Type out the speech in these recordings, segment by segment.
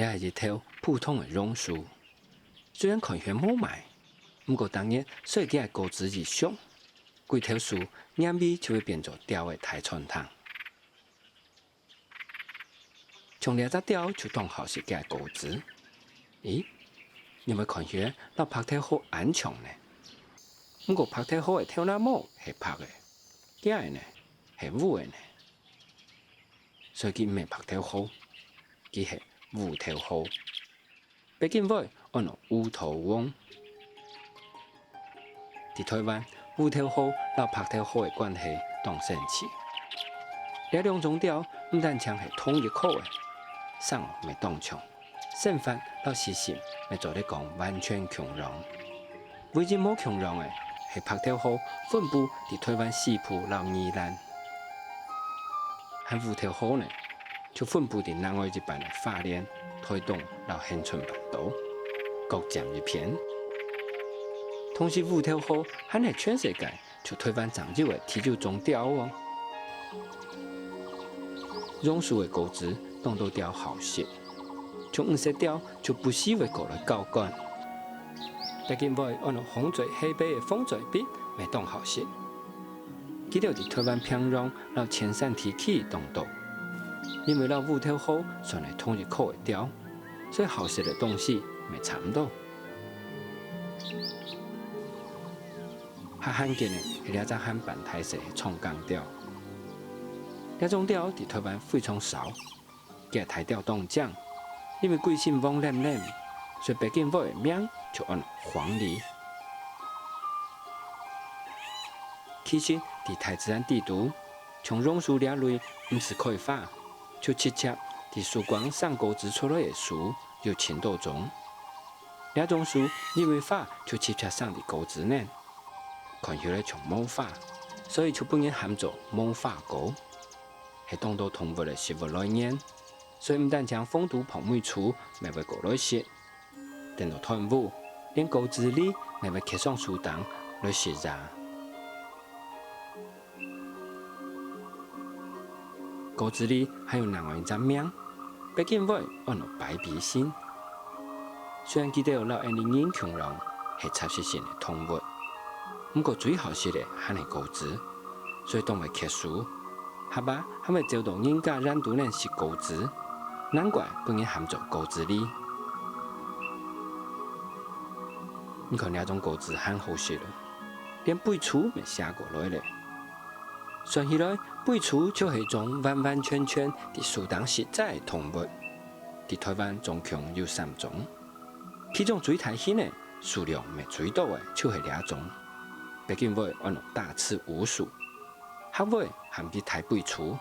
了是一条普通的榕树，虽然看起来冇卖，不过当然设计的果子是上，规条树眼尾就会变做吊的大餐堂。从两只吊就当好是个果子，咦？你咪看起来那拍得好安详呢？不过拍得好的跳那帽是拍的，假的呢是舞的呢，所以佢唔係拍得好，佢係舞頭好。北京話按落烏頭翁，喺台灣舞頭好同拍得好的關係當神奇。呢兩種調唔但唱係同一口嘅，上咪當唱，聲法同事情咪做得講完全共融。唯一冇共融嘅係拍得好分布喺台灣西部同宜蘭，和舞頭好呢就分布喺南外一半的花蓮、台東同恆春半島，各佔一片。同時舞頭好還係全世界就台灣長久的第九種調哦。榕樹的果子當到調好食，從唔識調就不視為過來高幹。北京話按照紅嘴黑白的風嘴筆咪當好食，佢哋喺台灣平壤然後前山提起當到，因為老舞頭好算係同一口的調，所以好食的東西咪差唔多。較罕見的係兩隻漢版台式的衝鋼調，兩種調喺台灣非常少，嘅台調當獎，因為貴姓黃稔稔，所以北京話的名就按黃鸝。其實喺大自然地圖，從榕樹兩類唔是開發，就直接喺樹幹上果子出來的樹有10多種。兩種樹因為發就直接上的果子呢，看起來像冇發，所以就本人喊做冇發果，係當到動物的食物來源，所以唔但將風土泡沫處咪為果來食，等到團舞連果子裡咪會刻上樹檔來食ra。果子裡還有另外一隻名，北京話按落白鼻心。雖然佢哋有老人人共融係雜食性的動物，不過最好食的還係果子，所以當為刻樹，下巴還會遭到人家認讀人食果子，難怪本人喊做果子裡。你看那種果子很好食了，連背書咪寫過來了。算起來，背書就係一種完完全全喺樹當實在的動物。喺台灣總共有3種，其中最大型的數量咪最多的就係2種。北京話按大刺烏樹，客話含啲大背書。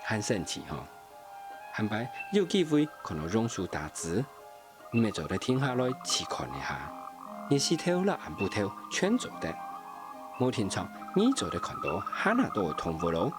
很神奇吼！後擺有機會看到榕樹大枝，你咪就嚟停下來試看一下。你石頭啦、暗布頭全做得，冇聽錯，你就得看到哈那多嘅動物咯。